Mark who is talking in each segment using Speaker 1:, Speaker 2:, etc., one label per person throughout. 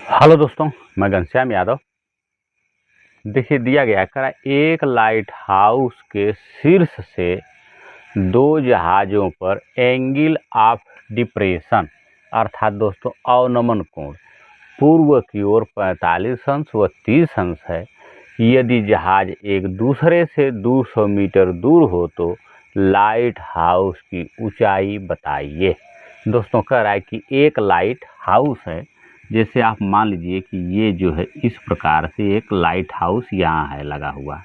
Speaker 1: Hello दोस्तों, मैं घनश्याम यादव। देखिए दिया गया है करा एक लाइट हाउस के शीर्ष से दो जहाज़ों पर एंगल ऑफ डिप्रेशन अर्थात दोस्तों अवनमन कोण पूर्व की ओर 45 अंश व 30 अंश है। यदि जहाज एक दूसरे से 200 मीटर दूर हो तो लाइट हाउस की ऊंचाई बताइए। दोस्तों कह रहा है कि एक लाइट हाउस है, जैसे आप मान लीजिए कि ये जो है इस प्रकार से एक लाइट हाउस यहाँ है लगा हुआ।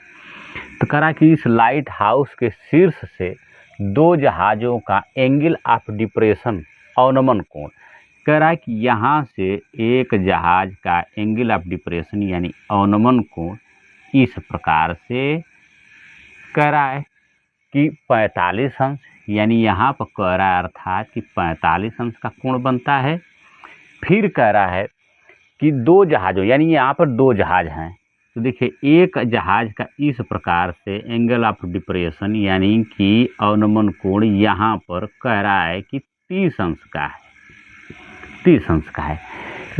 Speaker 1: तो कह रहा है कि इस लाइट हाउस के शीर्ष से दो जहाज़ों का एंगल ऑफ डिप्रेशन अवनमन कोण कह रहा है कि यहाँ से एक जहाज का एंगल ऑफ डिप्रेशन यानी अवनमन कोण इस प्रकार से कह रहा है कि 45 अंश, यानी यहाँ पर कह रहा है अर्थात कि 45 अंश का कोण बनता है। फिर कह रहा है कि दो जहाज़ों यानी यहाँ पर दो जहाज हैं, तो देखिए एक जहाज का इस प्रकार से एंगल ऑफ डिप्रेशन यानी कि अवनमन कोण यहाँ पर कह रहा है कि 30 अंश का है, 30 अंश का है।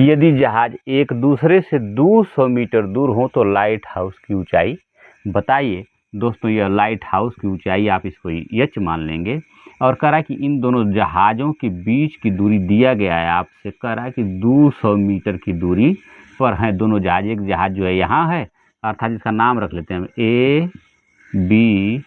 Speaker 1: यदि जहाज एक दूसरे से 200 मीटर दूर हो तो लाइट हाउस की ऊंचाई बताइए। दोस्तों यह लाइट हाउस की ऊंचाई आप इसको एच मान लेंगे और कह रहा है कि इन दोनों जहाज़ों के बीच की दूरी दिया गया है आपसे, कह रहा है कि 200 मीटर की दूरी पर हैं दोनों जहाज। एक जहाज जो है यहाँ है अर्थात इसका नाम रख लेते हैं हम ए बी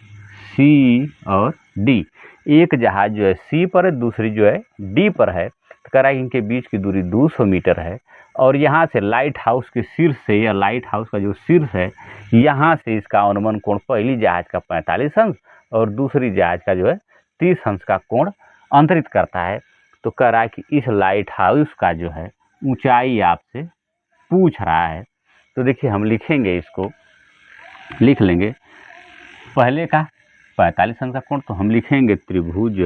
Speaker 1: सी और डी। एक जहाज जो है सी पर है, दूसरी जो है डी पर है। तो कह रहा है इनके बीच की दूरी 200 मीटर है और यहाँ से लाइट हाउस के शीर्ष से या लाइट हाउस का जो शीर्ष है यहाँ से इसका अवनमन कोण पहली जहाज का 45 अंश और दूसरी जहाज का जो है 30 अंश का कोण अंतरित करता है। तो कह रहा है कि इस लाइट हाउस का जो है ऊंचाई आपसे पूछ रहा है। तो देखिए हम लिखेंगे, इसको लिख लेंगे पहले का 45 अंश का कोण, तो हम लिखेंगे त्रिभुज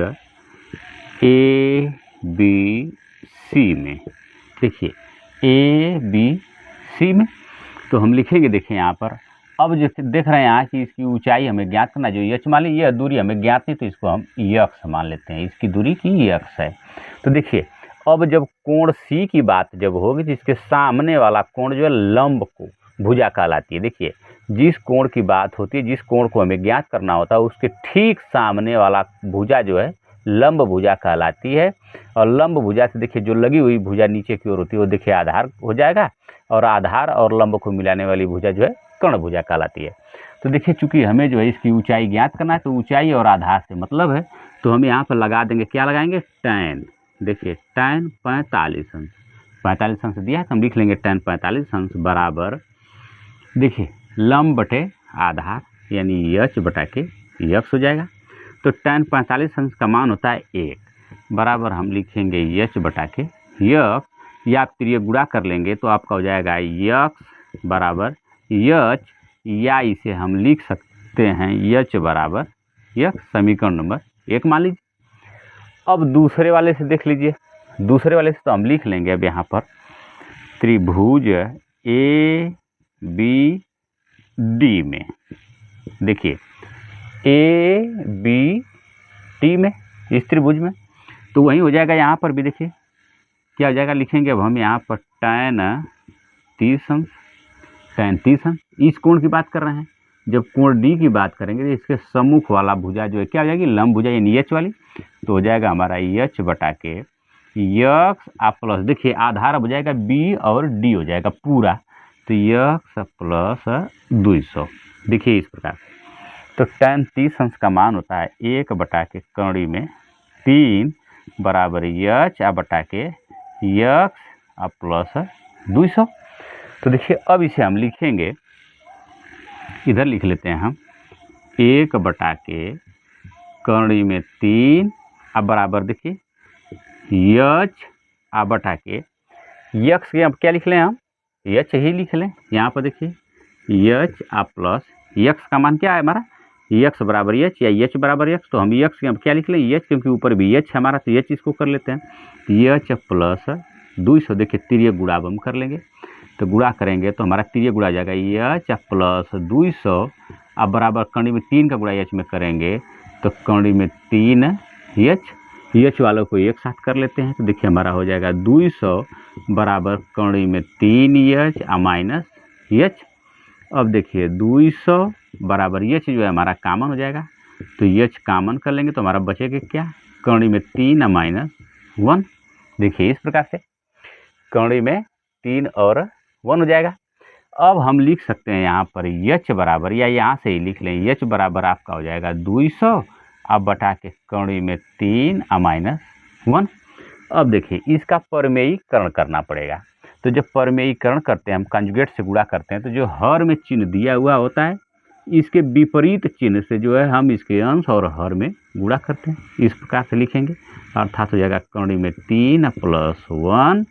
Speaker 1: ए बी सी में। देखिए ए बी सी में तो हम लिखेंगे, देखिए यहाँ पर अब जो देख रहे हैं यहाँ की इसकी ऊंचाई हमें ज्ञात करना, जो यच मान ली यह दूरी हमें ज्ञात नहीं तो इसको हम यक्स मान लेते हैं, इसकी दूरी की यक्स है। तो देखिए अब जब कोण सी की बात जब होगी तो इसके सामने वाला कोण जो है लंब को भुजा कहलाती है। देखिए जिस कोण की बात होती है, जिस कोण को हमें ज्ञात करना होता है उसके ठीक सामने वाला भुजा जो है लंब भुजा कहलाती है। और लंब भुजा से देखिए जो लगी हुई भुजा नीचे की ओर होती है वो देखिए आधार हो जाएगा और आधार और लंब को मिलाने वाली भुजा जो है कर्ण भुजा कहलाती है। तो देखिए चूंकि हमें जो है इसकी ऊंचाई ज्ञात करना है तो ऊंचाई और आधार से मतलब है, तो हम यहाँ पर लगा देंगे, क्या लगाएंगे, tan। देखिए tan 45 अंश, 45 अंश दिया है तो हम लिख लेंगे tan 45 अंश बराबर देखिए लंब बटे आधार यानी यच बटा के यक्स हो जाएगा। तो tan 45 अंश का मान होता है 1 बराबर हम लिखेंगे यच बटा के यक्स, या आप त्रिय गुणा कर लेंगे तो आपका हो जाएगा यक्स बराबर यच, या इसे हम लिख सकते हैं यच बराबर यक्स, समीकरण नंबर 1 मान लीजिए। अब दूसरे वाले से देख लीजिए, दूसरे वाले से तो हम लिख लेंगे अब यहाँ पर त्रिभुज ए बी डी में। देखिए ए बी डी में इस त्रिभुज में तो वही हो जाएगा, यहाँ पर भी देखिए क्या हो जाएगा, लिखेंगे अब हम यहाँ पर tan 30 अंश, tan 30 अंश। इस कोण की बात कर रहे हैं, जब कोण डी की बात करेंगे तो इसके सम्मुख वाला भुजा जो है क्या हो जाएगी, लंब भुजा यानी एच वाली, तो हो जाएगा हमारा एच बटा के यक्स आप प्लस देखिए आधार अब हो जाएगा बी और डी हो जाएगा पूरा, तो यक्स प्लस 200। देखिए इस प्रकार तो tan 30 अंश का मान होता है 1 बटा के कड़ी में 3 बराबर यच बटा के यक्स प्लस 200। तो देखिए अब इसे हम लिखेंगे, इधर लिख लेते हैं हम 1 बटा के कड़ी में 3 अब बराबर देखिए यच बटा के यक्स के अब क्या लिख लें हम, यच ही लिख लें। यहाँ पर देखिए यच प्लस यक्स का मान क्या है हमारा, यक्स बराबर यच या यच बराबर यक्स, तो हम यक्स के अब क्या लिख लें यच, क्योंकि ऊपर भी यच हमारा तो यच इसको कर लेते हैं यच प्लस 200। देखिए तिर्य गुणा अब हम कर लेंगे, तो गुणा करेंगे तो हमारा तिर्य गुणा जाएगा यच प्लस 200 अब बराबर कड़ी में 3 का गुणा यच में करेंगे तो कड़ी में 3 यच वालों को एक साथ कर लेते हैं, तो देखिए हमारा हो जाएगा 200 बराबर कौड़ी में 3h माइनस h। अब देखिए 200 बराबर h जो है हमारा कॉमन हो जाएगा, तो h कॉमन कर लेंगे तो हमारा बचेगा क्या, कौड़ी में 3 माइनस 1। देखिए इस प्रकार से कौड़ी में 3 और 1 हो जाएगा। अब हम लिख सकते हैं यहाँ पर h बराबर, या यहाँ से ही लिख लें, h बराबर आपका हो जाएगा 200 अब बटा के कौड़ी में 3 माइनस 1। अब देखिए इसका परमेयीकरण करना पड़ेगा। तो जब परमेयीकरण करते हैं, हम कंजुगेट से गुणा करते हैं, तो जो हर में चिन्ह दिया हुआ होता है इसके विपरीत चिन्ह से जो है हम इसके अंश और हर में गुणा करते हैं। इस प्रकार से लिखेंगे, अर्थात हो जाएगा कौड़ी में 3 प्लस 1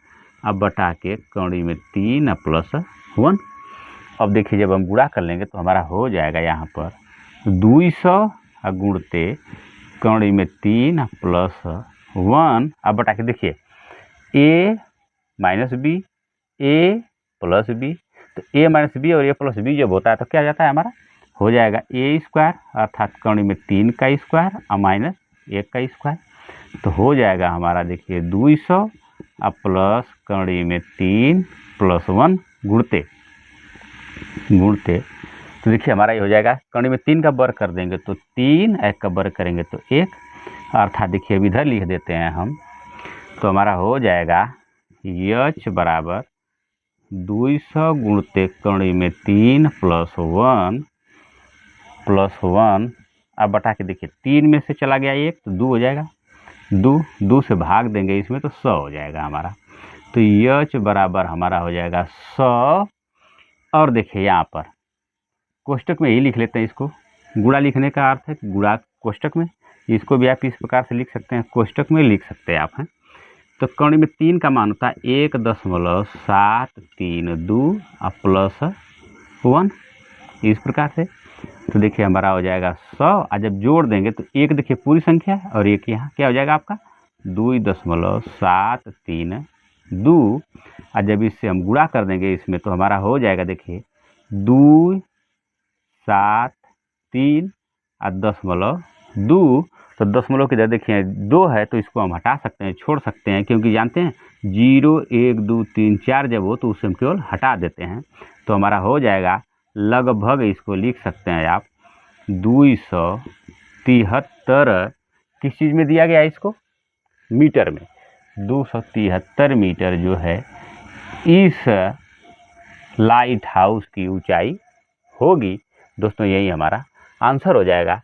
Speaker 1: अब बटा के कौड़ी में 3 प्लस 1। अब देखिए जब हम गुणा कर लेंगे तो हमारा हो जाएगा यहाँ पर 200 गुणते कौड़ी में 3 प्लस 1 अब बटा के देखिए a minus b, a plus b, तो a माइनस बी और a प्लस बी जब होता है तो क्या जाता है हमारा, हो जाएगा a स्क्वायर अर्थात कौड़ी में 3 का स्क्वायर और माइनस 1 का स्क्वायर। तो हो जाएगा हमारा देखिए 200 प्लस कौड़ी में 3 प्लस 1 गुणते तो देखिए हमारा ये हो जाएगा, कौड़ी में 3 का वर्ग कर देंगे तो 3, 1 का वर्ग करेंगे तो 1, अर्थात देखिए अब इधर लिख देते हैं हम, तो हमारा हो जाएगा h बराबर 200 गुणते कौड़ी में 3 प्लस 1 अब बटा के देखिए 3 में से चला गया 1 तो 2 हो जाएगा, 2 से भाग देंगे इसमें तो 100 हो जाएगा हमारा। तो h बराबर हमारा हो जाएगा 100। और देखिए यहाँ पर कोष्टक में ही लिख लेते हैं इसको, गुणा लिखने का अर्थ है गुणा कोष्टक में, इसको भी आप इस प्रकार से लिख सकते हैं, कोष्टक में लिख सकते हैं आप हैं। तो कौड़ी में 3 का मान होता है 1.732 प्लस 1, इस प्रकार से। तो देखिए हमारा हो जाएगा 100 और जब जोड़ देंगे तो एक देखिए पूरी संख्या है और एक यहाँ क्या हो जाएगा आपका 2.732 और जब इससे हम गुणा कर देंगे इसमें तो हमारा हो जाएगा देखिए 2 7 3 और 10.2। तो दशमलव की इधर देखिए 2 है तो इसको हम हटा सकते हैं, छोड़ सकते हैं, क्योंकि जानते हैं 0 1 2 3 4 जब हो तो उसे हम केवल हटा देते हैं। तो हमारा हो जाएगा लगभग, इसको लिख सकते हैं आप 273, किस चीज़ में दिया गया है इसको, मीटर में, 273 मीटर जो है इस लाइट हाउस की ऊंचाई होगी। दोस्तों यही हमारा आंसर हो जाएगा।